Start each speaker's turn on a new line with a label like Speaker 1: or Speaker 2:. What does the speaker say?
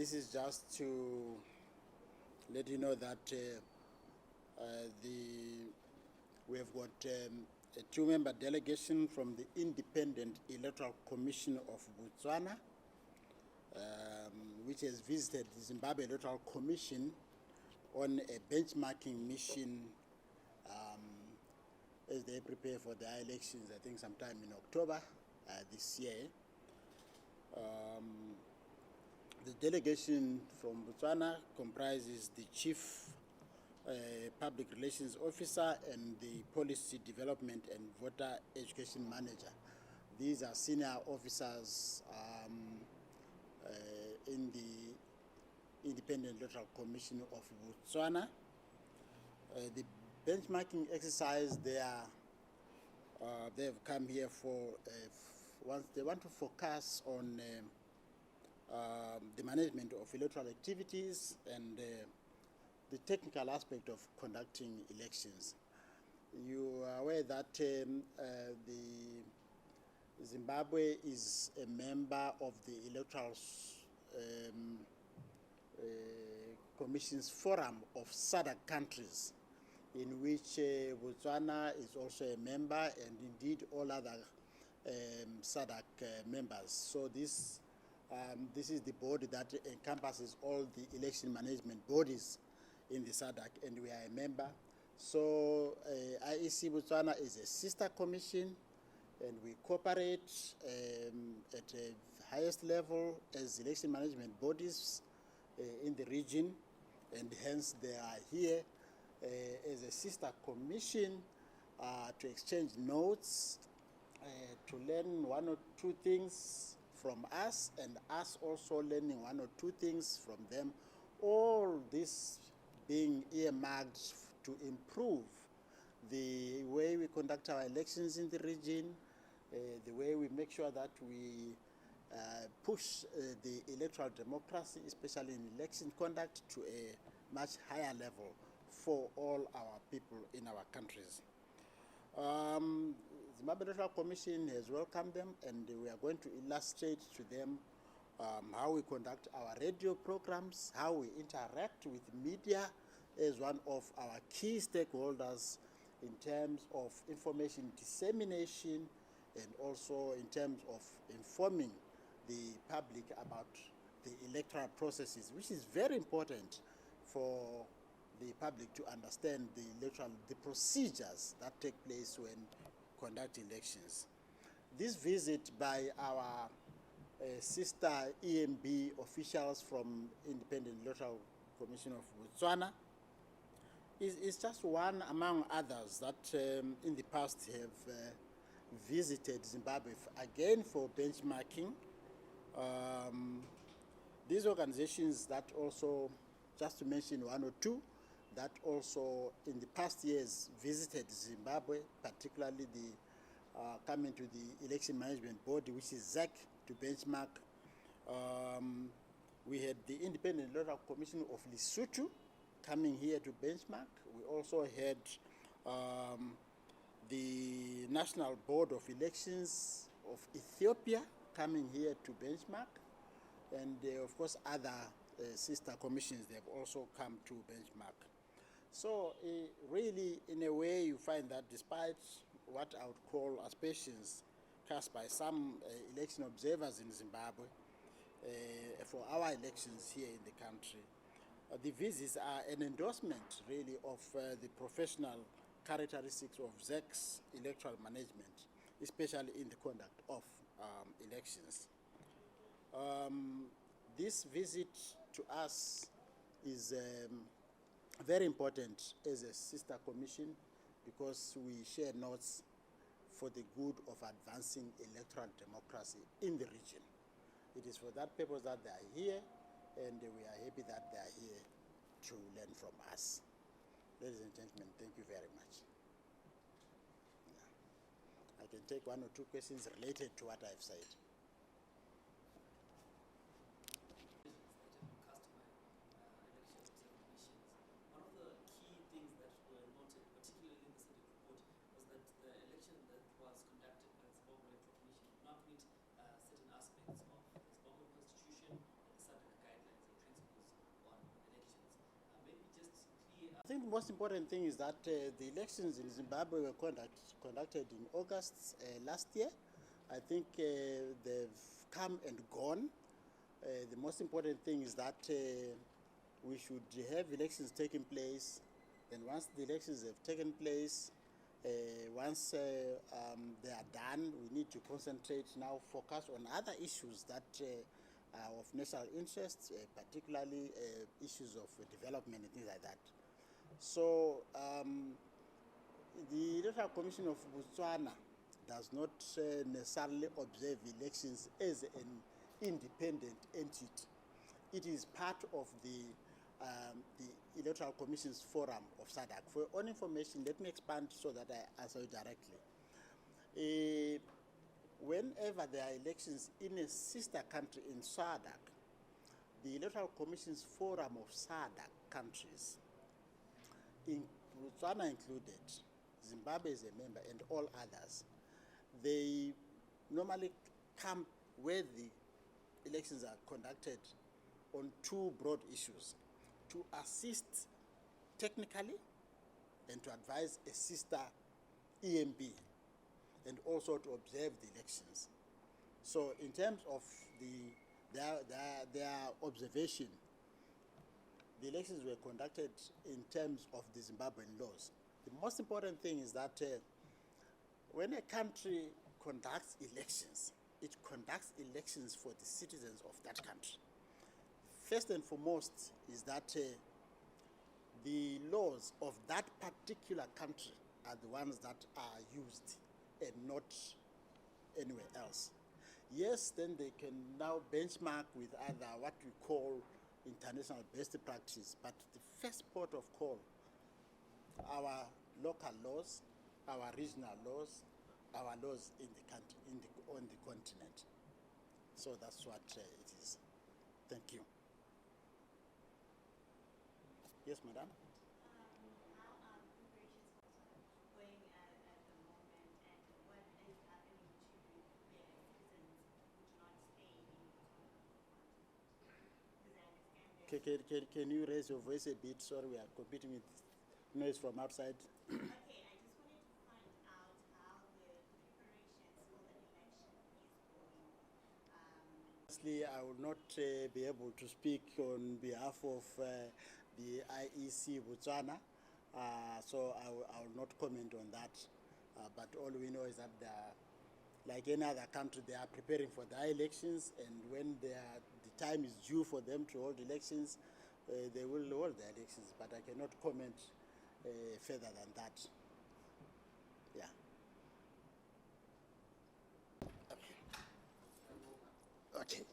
Speaker 1: this is just to let you know that we have got a two-member delegation from the Independent Electoral Commission of Botswana, which has visited the Zimbabwe Electoral Commission on a benchmarking mission as they prepare for their elections, I think sometime in October this year. The delegation from Botswana comprises the Chief Public Relations Officer and the Policy Development and Voter Education Manager. These are senior officers in the Independent Electoral Commission of Botswana. The benchmarking exercise, they have come here for once they want to focus on the management of electoral activities and the technical aspect of conducting elections. You are aware that the Zimbabwe is a member of the Electoral Commission's Forum of SADC countries, in which Botswana is also a member, and indeed all other SADC members. So this is the body that encompasses all the election management bodies in the SADC, and we are a member. So IEC Botswana is a sister commission, and we cooperate at the highest level as election management bodies in the region, and hence they are here as a sister commission to exchange notes, to learn one or two things from us, and us also learning one or two things from them. All this being earmarked to improve the way we conduct our elections in the region, the way we make sure that we push the electoral democracy, especially in election conduct, to a much higher level for all our people in our countries. Zimbabwe Electoral Commission has welcomed them, and we are going to illustrate to them how we conduct our radio programs, how we interact with media as one of our key stakeholders in terms of information dissemination, and also in terms of informing the public about the electoral processes, which is very important for the public to understand the procedures that take place when conducting elections. This visit by our sister EMB officials from Independent Electoral Commission of Botswana is just one among others that in the past have visited Zimbabwe again for benchmarking. These organizations that also, just to mention one or two, that also in the past years visited Zimbabwe, particularly coming to the election management body, which is Zec, to benchmark. We had the Independent Electoral Commission of Lesotho coming here to benchmark. We also had the National Board of Elections of Ethiopia coming here to benchmark, and of course other sister commissions, they have also come to benchmark. So really, in a way, you find that despite what I would call aspersions cast by some election observers in Zimbabwe for our elections here in the country, the visits are an endorsement really of the professional characteristics of Zec's electoral management, especially in the conduct of elections. This visit to us is very important as a sister commission, because we share notes for the good of advancing electoral democracy in the region. It is for that purpose that they are here, and we are happy that they are here to learn from us. Ladies and gentlemen, thank you very much. Yeah. I can take one or two questions related to what I've said. think the most important thing is that the elections in Zimbabwe were conducted in August last year. I think they've come and gone. The most important thing is that we should have elections taking place. Then once the elections have taken place, once they are done, we need to concentrate now, focus on other issues that are of national interest, particularly issues of development and things like that. So the Electoral Commission of Botswana does not necessarily observe elections as an independent entity. It is part of the Electoral Commission's Forum of SADC. For your own information, let me expand so that I answer you directly. Whenever there are elections in a sister country in SADC, the Electoral Commission's Forum of SADC countries, Botswana included, Zimbabwe is a member, and all others, they normally come where the elections are conducted on two broad issues: to assist technically and to advise a sister EMB, and also to observe the elections. So in terms of their observation, the elections were conducted in terms of the Zimbabwean laws. The most important thing is that when a country conducts elections, it conducts elections for the citizens of that country. First and foremost is that the laws of that particular country are the ones that are used and not anywhere else. Yes, then they can now benchmark with other what we call international best practice, but the first port of call, our local laws, our regional laws, our laws in the country, on the continent. So that's what it is. Thank you. Yes, madam.
Speaker 2: How are preparations going at the moment, and what is happening to their citizens who do not stay in Botswana? Because I understand that.
Speaker 1: Can you raise your voice a bit? Sorry, we are competing with noise from outside.
Speaker 2: Okay, I just wanted to find out how the preparations for the election is going.
Speaker 1: Honestly, I will not be able to speak on behalf of the IEC Botswana, so I will not comment on that. But all we know is that they are, like any other country, they are preparing for their elections, and when the time is due for them to hold elections, they will hold their elections. But I cannot comment further than that. Yeah. Okay.